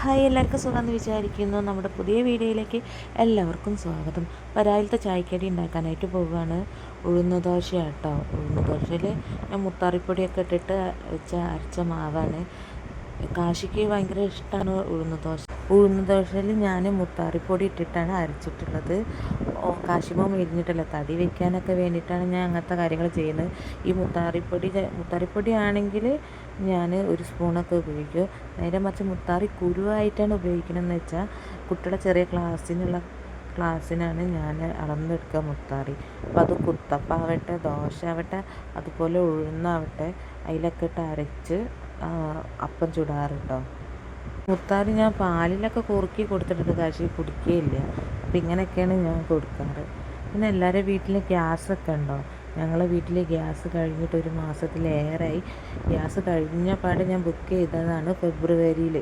Hi, എല്ലാവർക്കും സുഖമെന്ന് വിചാരിക്കുന്നു. നമ്മുടെ പുതിയ വീഡിയോയിലേക്ക് എല്ലാവർക്കും സ്വാഗതം. രാവിലത്തെ ചായക്കടി ഉണ്ടാക്കാനായിട്ട് പോവുകയാണ്. ഉഴുന്ന് ദോശ കേട്ടോ. ഉഴുന്ന് ദോശയിൽ ഞാൻ മുത്താറിപ്പൊടിയൊക്കെ ഇട്ടിട്ട് അരച്ച മാവാണ്. കാശിക്ക് ഭയങ്കര ഇഷ്ടമാണ് ഉഴുന്ന് ദോശയിൽ ഞാൻ മുത്താറിപ്പൊടി ഇട്ടിട്ടാണ് അരച്ചിട്ടുള്ളത്. കാശിമോ മെലിഞ്ഞിട്ടല്ല, തടി വയ്ക്കാനൊക്കെ വേണ്ടിയിട്ടാണ് ഞാൻ അങ്ങനത്തെ കാര്യങ്ങൾ ചെയ്യുന്നത്. ഈ മുത്താറിപ്പൊടി ആണെങ്കിൽ ഞാൻ ഒരു സ്പൂണൊക്കെ ഉപയോഗിക്കും. നേരെ മറിച്ച് മുത്താറി കുരുവായിട്ടാണ് ഉപയോഗിക്കണമെന്ന് വെച്ചാൽ കുട്ടികളെ ചെറിയ ക്ലാസ്സിനാണ് ഞാൻ അളന്നെടുക്കുക മുത്താറി. അപ്പോൾ അത് കുത്തപ്പാവട്ടെ, ദോശ ആവട്ടെ, അതുപോലെ ഉഴുന്നാവട്ടെ, അതിലൊക്കെ ഇട്ട് അരച്ച് അപ്പം ചുടാറ് കേട്ടോ. മുത്താറി ഞാൻ പാലിലൊക്കെ കുറുക്കി കൊടുത്തിട്ടുണ്ട്, കാശി കുടിക്കുകയില്ല. അപ്പം ഇങ്ങനെയൊക്കെയാണ് ഞാൻ കൊടുക്കാറ്. പിന്നെ എല്ലാവരുടെ വീട്ടിൽ ഗ്യാസൊക്കെ ഉണ്ടോ? ഞങ്ങളെ വീട്ടിൽ ഗ്യാസ് കഴിഞ്ഞിട്ട് ഒരു മാസത്തിലേറെയായി. ഗ്യാസ് കഴിഞ്ഞ പാടെ ഞാൻ ബുക്ക് ചെയ്തതാണ് ഫെബ്രുവരിയിൽ.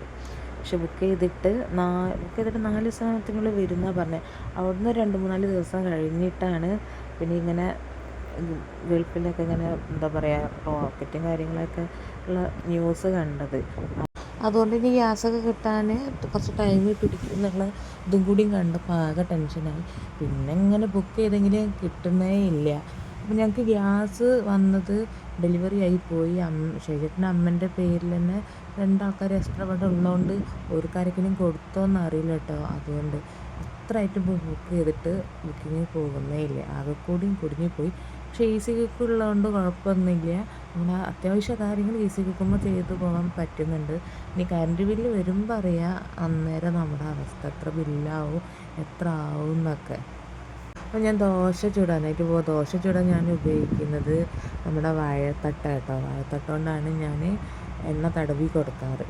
പക്ഷെ ബുക്ക് ചെയ്തിട്ട് 4 ദിവസത്തിനുള്ളിൽ വരുന്നതാണ് പറഞ്ഞത്. അവിടുന്ന് 2-3 ദിവസം കഴിഞ്ഞിട്ടാണ് പിന്നെ ഇങ്ങനെ ഗൾഫിലൊക്കെ ഇങ്ങനെ എന്താ പറയുക, റോക്കറ്റും കാര്യങ്ങളൊക്കെ ഉള്ള ന്യൂസ് കണ്ടത്. അതുകൊണ്ട് ഇനി ഗ്യാസൊക്കെ കിട്ടാൻ കുറച്ച് ടൈം പിടിക്കും എന്നുള്ള ഇതും കൂടിയും കണ്ടപ്പോൾ ആകെ ടെൻഷനായി. പിന്നെ ഇങ്ങനെ ബുക്ക് ചെയ്തെങ്കിലും കിട്ടുന്നേ ഇല്ല. അപ്പോൾ ഞങ്ങൾക്ക് ഗ്യാസ് വന്നത് ഡെലിവറി ആയിപ്പോയി. ശരീരത്തിൻ്റെ അമ്മൻ്റെ പേരിൽ തന്നെ 2 ആൾക്കാർ എക്സ്ട്രാ ഇവിടെ ഉള്ളതുകൊണ്ട് ഒരു കാര്യത്തിനും കൊടുത്തോന്ന് അറിയില്ല കേട്ടോ. അതുകൊണ്ട് എത്രയായിട്ട് ബുക്ക് ചെയ്തിട്ട് ബുക്കിങ്ങിന് പോകുന്നേ ഇല്ല, ആകെ കൂടിയും കുടുങ്ങിപ്പോയി. പക്ഷേ ഈസി കുക്ക് ഉള്ളതുകൊണ്ട് കുഴപ്പമൊന്നുമില്ല. അങ്ങനെ അത്യാവശ്യ കാര്യങ്ങൾ ഈസി കുക്കുമ്പോൾ ചെയ്തു പോകാൻ പറ്റുന്നുണ്ട്. ഇനി കറണ്ട് ബില്ല് വരുമ്പോൾ അറിയാം അന്നേരം നമ്മുടെ അവസ്ഥ, എത്ര ബില്ലാവും, എത്ര ആവും എന്നൊക്കെ. അപ്പോൾ ഞാൻ ദോശ ചുടാൻ ഞാൻ ഉപയോഗിക്കുന്നത് നമ്മുടെ വാഴത്തട്ട കേട്ടോ. വാഴത്തട്ട കൊണ്ടാണ് ഞാൻ എണ്ണ തടവി കൊടുക്കാറ്.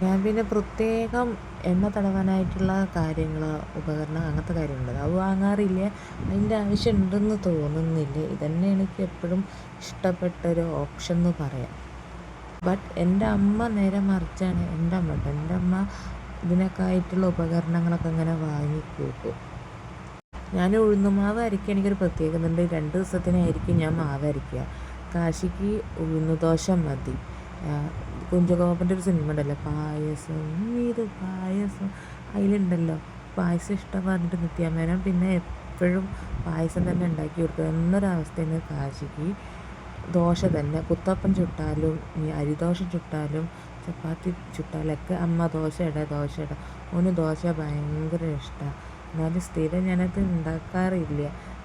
ഞാൻ പിന്നെ പ്രത്യേകം എണ്ണ തടവാനായിട്ടുള്ള കാര്യങ്ങൾ, ഉപകരണം, അങ്ങനത്തെ കാര്യങ്ങളുണ്ട് അത് വാങ്ങാറില്ല. അതിൻ്റെ ആവശ്യം ഉണ്ടെന്ന് തോന്നുന്നില്ല. ഇതന്നെ എനിക്ക് എപ്പോഴും ഇഷ്ടപ്പെട്ടൊരു ഓപ്ഷൻ എന്ന് പറയാം. ബട്ട് എൻ്റെ അമ്മ നേരെ മറിച്ചാണ്. എൻ്റെ അമ്മ ഇതിനൊക്കെ ആയിട്ടുള്ള ഉപകരണങ്ങളൊക്കെ ഇങ്ങനെ വാങ്ങിക്കൂട്ടും. ഞാൻ ഉഴുന്നുമാവ് അരയ്ക്കുക, എനിക്കൊരു പ്രത്യേകത ഉണ്ട്. 2 ദിവസത്തിനായിരിക്കും ഞാൻ മാവ് അരയ്ക്കുക. കാശിക്ക് ഉഴുന്ന് ദോശ മതി. കുഞ്ചകോപൻ്റെ ഒരു സിനിമ ഉണ്ടല്ലോ, പായസം, അതിലുണ്ടല്ലോ പായസം ഇഷ്ടം പറഞ്ഞിട്ട് നിത്യാമേനം പിന്നെ എപ്പോഴും പായസം തന്നെ ഉണ്ടാക്കി കൊടുക്കുക എന്നൊരവസ്ഥയാണ് കാശിക്ക്. ദോശ തന്നെ, കുത്തപ്പം ചുട്ടാലും അരിദോശ ചുട്ടാലും ചപ്പാത്തി ചുട്ടാലൊക്കെ അമ്മ ദോശ ഇട. ഓന് ദോശ ഭയങ്കര ഇഷ്ടമാണ്. എന്നാലും സ്ഥിരം ഞാനത് ഉണ്ടാക്കാറില്ല.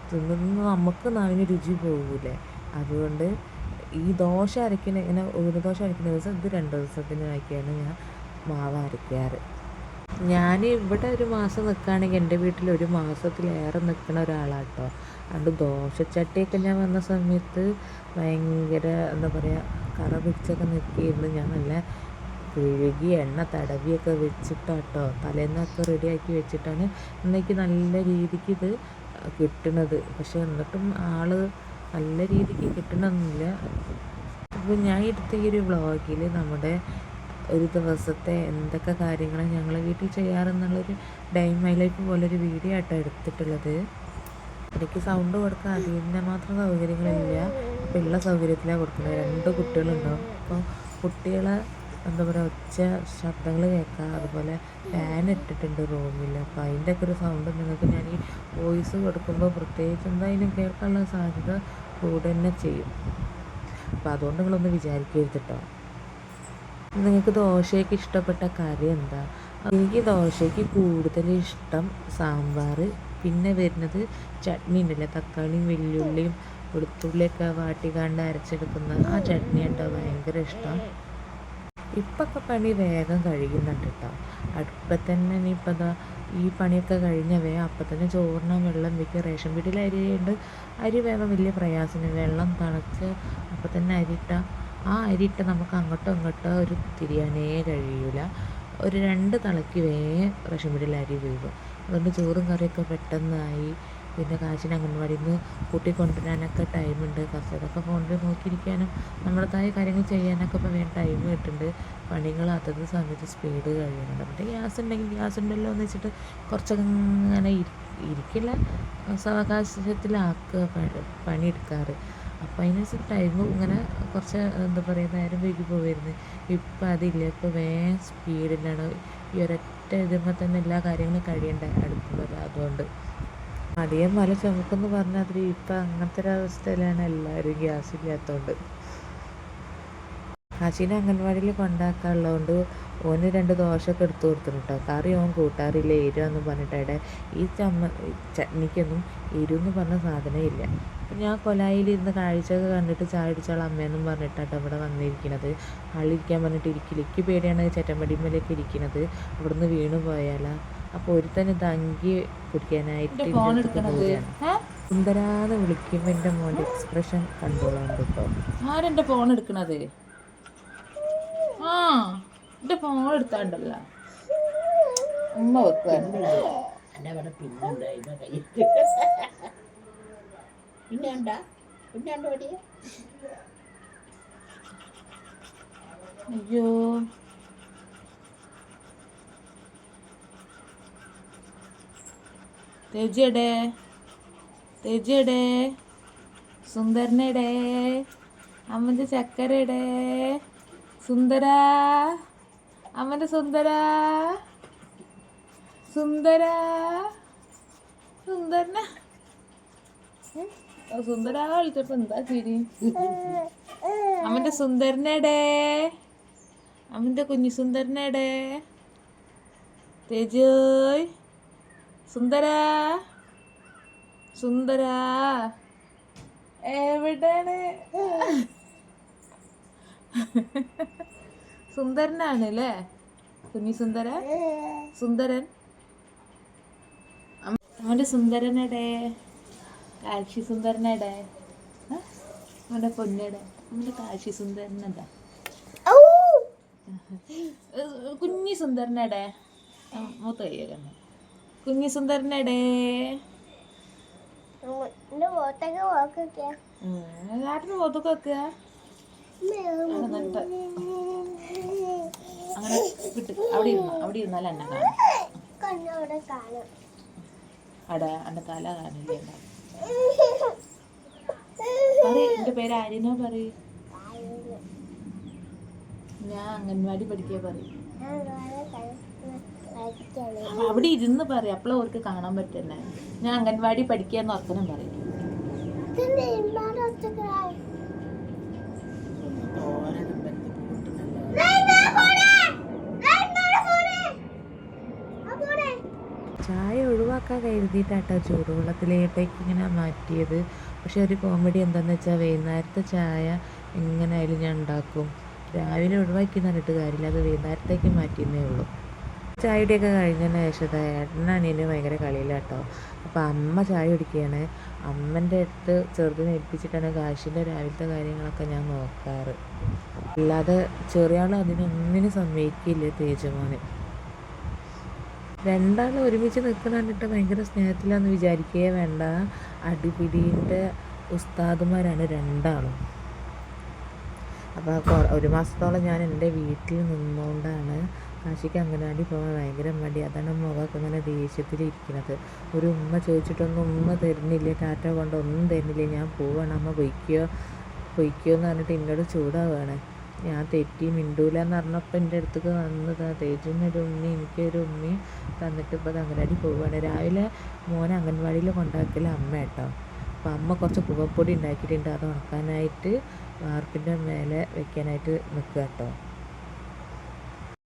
തിന്നുന്ന നമുക്ക് നാവിന് രുചി പോകൂലേ. അതുകൊണ്ട് ഈ ദോശ അരയ്ക്കുന്ന, ഇങ്ങനെ ഒരു ദോശ അരയ്ക്കുന്ന ദിവസം ഇത് 2 ദിവസത്തിനാക്കിയാണ് ഞാൻ മാവ് അരയ്ക്കാറ്. ഞാൻ ഇവിടെ ഒരു മാസം നിൽക്കുകയാണെങ്കിൽ എൻ്റെ വീട്ടിൽ ഒരു മാസത്തിലേറെ നിൽക്കുന്ന ഒരാളാണ് കേട്ടോ. അതുകൊണ്ട് ദോശച്ചട്ടിയൊക്കെ ഞാൻ വന്ന സമയത്ത് ഭയങ്കര എന്താ പറയുക, കറ പിടിച്ചൊക്കെ നിൽക്കിയിരുന്നു. ഞാൻ നല്ല കഴുകി എണ്ണ തടവിയൊക്കെ വെച്ചിട്ടാട്ടോ തലേന്നൊക്കെ റെഡിയാക്കി വെച്ചിട്ടാണ് ഇന്നേക്ക് നല്ല രീതിക്ക് ഇത് കിട്ടുന്നത്. പക്ഷെ എന്നിട്ടും നല്ല രീതിക്ക് കിട്ടണമെന്നില്ല. അപ്പോൾ ഞാൻ എടുത്ത ഈ ഒരു വ്ളോഗിൽ നമ്മുടെ ഒരു ദിവസത്തെ എന്തൊക്കെ കാര്യങ്ങൾ ഞങ്ങൾ വീട്ടിൽ ചെയ്യാറെന്നുള്ളൊരു ഡേ മൈ ലൈഫ് പോലൊരു വീഡിയോ ആയിട്ടാണ് എടുത്തിട്ടുള്ളത്. എനിക്ക് സൗണ്ട് കൊടുക്കാൻ അതിൻ്റെ മാത്രം സൗകര്യങ്ങളില്ല. അപ്പോൾ ഉള്ള സൗകര്യത്തിലാണ് കൊടുക്കുന്നത്. 2 കുട്ടികളുണ്ടാവും. അപ്പോൾ കുട്ടികളെ എന്താ പറയുക, ഒച്ച ശബ്ദങ്ങൾ കേൾക്കാം. അതുപോലെ ഫാൻ ഇട്ടിട്ടുണ്ട് റൂമിൽ. അപ്പോൾ അതിൻ്റെയൊക്കെ ഒരു സൗണ്ട് നിങ്ങൾക്ക് ഞാൻ ഈ വോയിസ് കൊടുക്കുമ്പോൾ പ്രത്യേകിച്ച് എന്തായാലും കേൾക്കാനുള്ള സാധ്യത കൂടെ തന്നെ ചെയ്യും. അപ്പോൾ അതുകൊണ്ട് നിങ്ങളൊന്ന് വിചാരിക്കരുത് കേട്ടോ. നിങ്ങൾക്ക് ദോശയ്ക്ക് ഇഷ്ടപ്പെട്ട കറി എന്താ? എനിക്ക് ദോശയ്ക്ക് കൂടുതൽ ഇഷ്ടം സാമ്പാർ, പിന്നെ വരുന്നത് ചട്നി ഉണ്ടല്ലോ, തക്കാളിയും വെല്ലുള്ളിയും വെളുത്തുള്ളിയൊക്കെ വാട്ടിക്കാണ്ട് അരച്ചെടുക്കുന്ന ആ ചട്നി കേട്ടോ ഭയങ്കര ഇഷ്ടം. ഇപ്പൊക്കെ പണി വേഗം കഴിയുന്നുണ്ട് കേട്ടോ. അടുപ്പം തന്നെ ഇനിയിപ്പോൾ ഈ പണിയൊക്കെ കഴിഞ്ഞ അപ്പം തന്നെ ചോറിന് വെള്ളം വയ്ക്കുക. റേഷൻ വീട്ടിൽ അരിയുണ്ട്, അരി വേവാൻ വലിയ പ്രയാസമില്ല. വെള്ളം തിളച്ച് അപ്പം തന്നെ ആ അരിയിട്ട് നമുക്ക് അങ്ങോട്ടോ ഇങ്ങോട്ടോ ഒരു തിരിയാനേ കഴിയില്ല. ഒരു 2 തിളയ്ക്ക് റേഷൻ വീട്ടിൽ അരി വീഴും. അതുകൊണ്ട് ചോറും കറിയൊക്കെ പെട്ടെന്നായി. പിന്നെ കാശിന് അംഗൻവാടിയിൽ നിന്ന് കൂട്ടിക്കൊണ്ടുവരാനൊക്കെ ടൈമുണ്ട്. കുറച്ചതൊക്കെ ഫോണിൽ നോക്കിയിരിക്കാനും നമ്മുടേതായ കാര്യങ്ങൾ ചെയ്യാനൊക്കെ ഇപ്പോൾ വേണ്ട ടൈം കിട്ടുന്നുണ്ട്. പണികൾ അതത് സമയത്ത് സ്പീഡ് കഴിയുന്നുണ്ട്. പിന്നെ ഗ്യാസ് ഉണ്ടെങ്കിൽ ഗ്യാസ് ഉണ്ടല്ലോ എന്ന് വെച്ചിട്ട് കുറച്ചൊക്കെ ഇങ്ങനെ ഇരിക്കില്ല, സാവകാശത്തിലാക്കുക പണിയെടുക്കാറ്. അപ്പോൾ അതിനനുസരിച്ച് ടൈമും ഇങ്ങനെ കുറച്ച് എന്താ പറയുക നേരം വൈകി പോവായിരുന്നു. ഇപ്പം അതില്ല. ഇപ്പോൾ സ്പീഡിലാണ് ഈ ഒരൊറ്റ ഇതുമ്പോൾ തന്നെ എല്ലാ കാര്യങ്ങളും കഴിയണ്ടേ അടുപ്പുള്ളത്. അതുകൊണ്ട് അധികം മല ചുമക്കെന്ന് പറഞ്ഞാൽ അതിൽ ഇപ്പം അങ്ങനത്തെ ഒരവസ്ഥയിലാണ് എല്ലാവരും, ഗ്യാസ് ഇല്ലാത്തതുകൊണ്ട്. കാശീനെ അംഗൻവാടിയിൽ കൊണ്ടാക്കാനുള്ളതുകൊണ്ട് ഓന് 2 ദോശയൊക്കെ എടുത്തു കൊടുത്തിട്ടുണ്ട് കേട്ടോ. കറി ഓൻ കൂട്ടാറില്ല, എരിവെന്ന് പറഞ്ഞിട്ട് ഈ ചട്നിക്കൊന്നും എരിവെന്ന് പറഞ്ഞ സാധനമേ ഇല്ല. അപ്പം ഞാൻ കൊലായിലിരുന്ന് കാഴ്ചയൊക്കെ കണ്ടിട്ട് ചായ അടിച്ചോളാം അമ്മയെന്നും പറഞ്ഞിട്ടാട്ടോ ഇവിടെ വന്നിരിക്കുന്നത്. ആളിരിക്കാൻ പറഞ്ഞിട്ട് ഇരിക്കില്ല. എനിക്ക് പേടിയാണ് ചെറ്റമ്പടിമേലൊക്കെ ഇരിക്കുന്നത്, അവിടെ നിന്ന് വീണു പോയാലാ. അപ്പോൾ ഒരുത്തൻ ഇത് അങ്കി കുടിക്കാനായിട്ട് പോവുകയാണ്. സുന്ദരാന്ന് വിളിക്കുമ്പോൾ എൻ്റെ മോൻ്റെ എക്സ്പ്രഷൻ കണ്ടോളാണ്ട് കേട്ടോ. ആരെൻ്റെ ഫോൺ എടുക്കണത്? ആ എൻ്റെ ഫോൺ എടുത്താണ്ടല്ലോ ഉമ്മ വെക്കുക. അയ്യോ തേജിയടേ, തേജിയടേ, സുന്ദരനടേ, അമ്മൻ്റെ ചക്കരടേ, സുന്ദര, അമ്മൻ്റെ സുന്ദര, സുന്ദര, സുന്ദരന, സുന്ദര വിളിച്ചപ്പോ എന്താ ചിരി? അമ്മൻ്റെ സുന്ദരനടേ, അമ്മൻ്റെ കുഞ്ഞു സുന്ദരനടേ, തേജോയ്, സുന്ദര, സുന്ദര എവിടെയാണ്? സുന്ദരനാണ് അല്ലേ കുഞ്ഞി സുന്ദര, സുന്ദരൻ, അവൻ്റെ സുന്ദരനടേ, കാഴ്ചി സുന്ദരനടേ, അവൻ്റെ പൊന്നടേ, അവൻ്റെ കാഴ്ചി സുന്ദരനടാ, കുഞ്ഞി സുന്ദരനടേ, മൂത്ത കയ്യകന്നെ കുഞ്ഞി സുന്ദരനടേ, നാട്ടിന് പോത്തൊക്കെ വെക്കുക അങ്ങനെ കിട്ടും. അവിടെ ഇരുന്നാൽ എന്നെ കാണാം. അടാ എൻ്റെ തല കാണില്ലേ? പറയ്, എൻ്റെ പേര് ആര്യനോ പറയ്. ഞാൻ അംഗൻവാടി പഠിക്കുക പറയും. അവിടെ ഇരുന്ന് പറയും, അപ്പോഴും അവർക്ക് കാണാൻ പറ്റുന്നെ. ഞാൻ അംഗൻവാടി പഠിക്കാന്ന് ഓർക്കണം പറയും. ചായ ഒഴിവാക്കാൻ കരുതിയിട്ടാട്ടോ ചൂടുവെള്ളത്തിലേട്ടേക്ക് ഇങ്ങനെ മാറ്റിയത്. പക്ഷെ ഒരു കോമഡി എന്താണെന്ന് വെച്ചാൽ വൈകുന്നേരത്തെ ചായ എങ്ങനെയായാലും ഞാൻ ഉണ്ടാക്കും. രാവിലെ ഒഴിവാക്കി പറഞ്ഞിട്ട് കാര്യമില്ല, അത് വൈകുന്നേരത്തേക്ക് മാറ്റിയെന്നേ ഉള്ളൂ. ചായയുടെയൊക്കെ കഴിഞ്ഞതിന് ശേഷം ഏട്ടനനിയന് ഭയങ്കര കളിയിലാട്ടോ. അപ്പോൾ അമ്മ ചായ കുടിക്കുകയാണ്. അമ്മൻ്റെ അടുത്ത് ചെറുതിനെ ഏൽപ്പിച്ചിട്ടാണ് കാശിൻ്റെ രാവിലത്തെ കാര്യങ്ങളൊക്കെ ഞാൻ നോക്കാറ്. അല്ലാതെ ചെറിയ ആൾ അതിനൊന്നിനും സമ്മതിക്കില്ല തേജുമോന്. രണ്ടാളും ഒരുമിച്ച് നിൽക്കുന്ന കണ്ടിട്ട് ഭയങ്കര സ്നേഹത്തിലാന്ന് വിചാരിക്കുകയേ വേണ്ട. അടിപിടീൻ്റെ ഉസ്താദുമാരാണ് രണ്ടാളും. അപ്പോൾ 1 മാസത്തോളം ഞാൻ എൻ്റെ വീട്ടിൽ നിന്നുകൊണ്ടാണ് കാശിക്ക് അംഗനവാടി പോകാൻ ഭയങ്കര മടി. അതാണ് മുഖമൊക്കെ ഇങ്ങനെ ദേഷ്യത്തിലിരിക്കുന്നത്. ഒരു ഉമ്മ ചോദിച്ചിട്ടൊന്നും ഉമ്മ തരുന്നില്ല, ടാറ്റ കൊണ്ട് ഒന്നും തരുന്നില്ല. ഞാൻ പോവാണ്, അമ്മ പൊയ്ക്കോ എന്ന് പറഞ്ഞിട്ട് എന്നോട് ചൂടാവുകയാണ്. ഞാൻ തെറ്റി മിണ്ടൂല എന്ന് പറഞ്ഞപ്പോൾ എൻ്റെ അടുത്തേക്ക് വന്നതാ. തേജുവിനൊരു ഉമ്മി എനിക്കൊരു ഉമ്മി തന്നിട്ട് ഇപ്പോൾ അത് അംഗനവാടി പോവുകയാണ്. രാവിലെ മോനെ അംഗൻവാടിയിൽ കൊണ്ടാക്കൽ അമ്മ കേട്ടോ. അപ്പോൾ അമ്മ കുറച്ച് പുകപ്പൊടി ഉണ്ടാക്കിയിട്ടുണ്ട്, അത് ഉണക്കാനായിട്ട് വാർപ്പിൻ്റെ മേലെ വെക്കാനായിട്ട് നിൽക്കുക കേട്ടോ.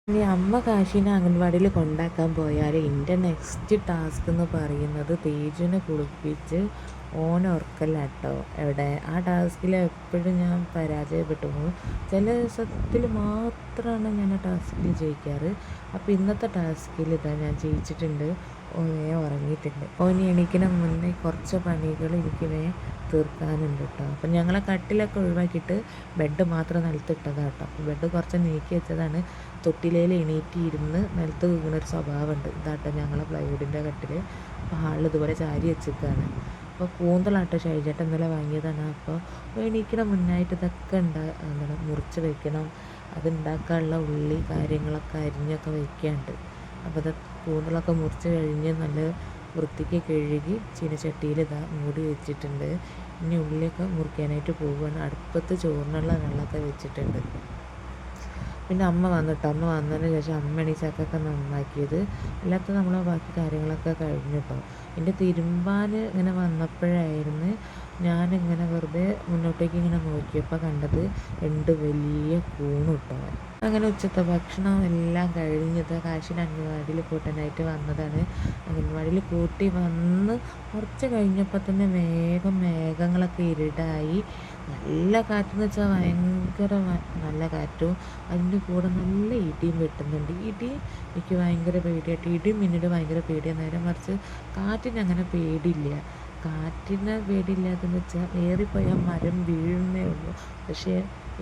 ഇനി അമ്മ കാശീനെ അംഗൻവാടിയിൽ കൊണ്ടാക്കാൻ പോയാൽ എൻ്റെ നെക്സ്റ്റ് ടാസ്ക് എന്ന് പറയുന്നത് തേജുവിനെ കുളിപ്പിച്ച് ഓനെ ഉറക്കലാട്ടോ. എവിടെ ആ ടാസ്കിൽ എപ്പോഴും ഞാൻ പരാജയപ്പെട്ടു പോകും. ചില ദിവസത്തിൽ മാത്രമാണ് ഞാൻ ആ ടാസ്കിൽ ജയിക്കാറ്. അപ്പോൾ ഇന്നത്തെ ടാസ്കിൽ ഇതാ ഞാൻ ജയിച്ചിട്ടുണ്ട്. ഓനെ ഉറങ്ങിയിട്ടുണ്ട്. ഓന് എണീക്കുന്ന മുന്നേ കുറച്ച് പണികൾ എനിക്ക് തീർക്കാനുണ്ട് കേട്ടോ. അപ്പം ഞങ്ങളെ കട്ടിലൊക്കെ ഒഴിവാക്കിയിട്ട് ബെഡ് മാത്രം നിലത്തിട്ടതാണ് കേട്ടോ. അപ്പോൾ ബെഡ് കുറച്ച് നീക്കി വെച്ചതാണ്. തൊട്ടിലയിൽ എണീറ്റിരുന്ന് നിലത്ത് വീണൊരു സ്വഭാവമുണ്ട്. ഇതാട്ടോ ഞങ്ങളെ പ്ലൈവുഡിൻ്റെ കട്ടിൽ. അപ്പോൾ ഹാളിൽ ഇതുപോലെ ചാരി വെച്ചിരിക്കുകയാണ്. അപ്പോൾ കൂന്തലാട്ടോ ഷൈജേട്ടൻ ഇന്നലെ വാങ്ങിയതാണ്. അപ്പോൾ എണീക്കണ മുന്നായിട്ട് ഇതൊക്കെ എന്താണ് മുറിച്ച് വെക്കണം. അതുണ്ടാക്കാനുള്ള ഉള്ളി കാര്യങ്ങളൊക്കെ അരിഞ്ഞൊക്കെ വയ്ക്കാനുണ്ട്. അപ്പോൾ ഇത് കൂന്തലൊക്കെ മുറിച്ച് കഴിഞ്ഞ് നല്ല വൃത്തിക്ക് കഴുകി ചീനച്ചട്ടിയിൽ ഇതാ മൂടി വെച്ചിട്ടുണ്ട്. ഇനി ഉള്ളിയൊക്കെ മുറിക്കാനായിട്ട് പോവുകയാണ്. അടുപ്പത്ത് ചോറിനുള്ള വെള്ളമൊക്കെ വെച്ചിട്ടുണ്ട്. പിന്നെ അമ്മ വന്നിട്ട് അമ്മ വന്നതിന് ശേഷം അമ്മയാണ് ഈ ചക്കൊക്കെ നന്നാക്കിയത്. അല്ലാത്ത നമ്മളെ ബാക്കി കാര്യങ്ങളൊക്കെ കഴിഞ്ഞു കേട്ടോ. എൻ്റെ തിരുമ്പാൻ ഇങ്ങനെ വന്നപ്പോഴായിരുന്നു ഞാനിങ്ങനെ വെറുതെ മുന്നോട്ടേക്ക് ഇങ്ങനെ നോക്കിയപ്പോൾ കണ്ടത് 2 വലിയ കൂണ് കേട്ടോ. അങ്ങനെ ഉച്ചത്തെ ഭക്ഷണം എല്ലാം കഴിഞ്ഞത് കാശിന് അംഗൻവാടിയിൽ കൂട്ടാനായിട്ട് വന്നതാണ്. അംഗൻവാടിയിൽ കൂട്ടി വന്ന് കുറച്ച് കഴിഞ്ഞപ്പോൾ തന്നെ വേഗം മേഘങ്ങളൊക്കെ ഇരുടായി. നല്ല കാറ്റെന്ന് വെച്ചാൽ ഭയങ്കര നല്ല കാറ്റും അതിൻ്റെ കൂടെ നല്ല ഇടിയും വെട്ടുന്നുണ്ട്. ഇടി എനിക്ക് ഭയങ്കര പേടിയായിട്ട്, ഇടിയും മിന്നലും ഭയങ്കര പേടിയാണ്. നേരെ മറിച്ച് കാറ്റിന് അങ്ങനെ പേടിയില്ല. കാറ്റിന് പേടിയില്ലാതെന്ന് വെച്ചാൽ ഏറിപ്പോയാൽ മരം വീഴുന്നേ ഉള്ളൂ. പക്ഷേ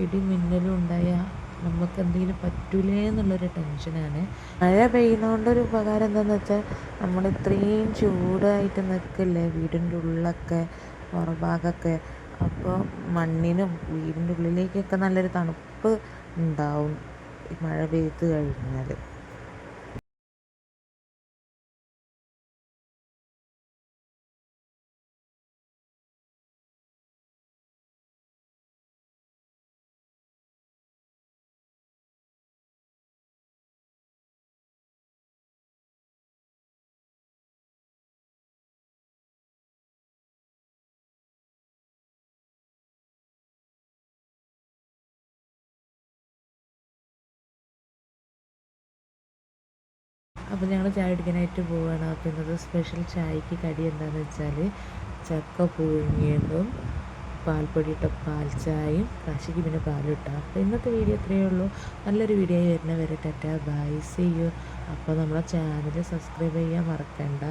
ഇടി മിന്നലും ഉണ്ടായാൽ നമുക്ക് എന്തെങ്കിലും പറ്റൂലേ എന്നുള്ളൊരു ടെൻഷനാണ്. മഴ പെയ്യുന്നതുകൊണ്ടൊരു ഉപകാരം എന്താണെന്ന് വെച്ചാൽ നമ്മൾ ഇത്രയും ചൂടായിട്ട് നിൽക്കില്ലേ വീടിൻ്റെ ഉള്ളൊക്കെ പുറഭാഗമൊക്കെ, അപ്പോൾ മണ്ണിനും വീടിൻ്റെ ഉള്ളിലേക്കൊക്കെ നല്ലൊരു തണുപ്പ് ഉണ്ടാവും ഈ മഴ പെയ്ത് കഴിഞ്ഞാൽ. അപ്പോൾ ഞങ്ങൾ ചായ കുടിക്കാനായിട്ട് പോവുകയാണ്. അപ്പോൾ ഇന്നത്തെ സ്പെഷ്യൽ ചായക്ക് കടി എന്താണെന്ന് വെച്ചാൽ ചക്ക പുഴുങ്ങിയതും പാൽപ്പൊടി ഇട്ട പാൽ ചായയും കാശിക്ക് പിന്നെ പാലും ഇട്ടാൽ. അപ്പോൾ ഇന്നത്തെ വീഡിയോ ഇത്രയേ ഉള്ളൂ. നല്ലൊരു വീഡിയോ ആയി വരുന്നവരെ ടാറ്റാ ബൈ സീ യു. അപ്പോൾ നമ്മളെ ചാനൽ സബ്സ്ക്രൈബ് ചെയ്യാൻ മറക്കണ്ട.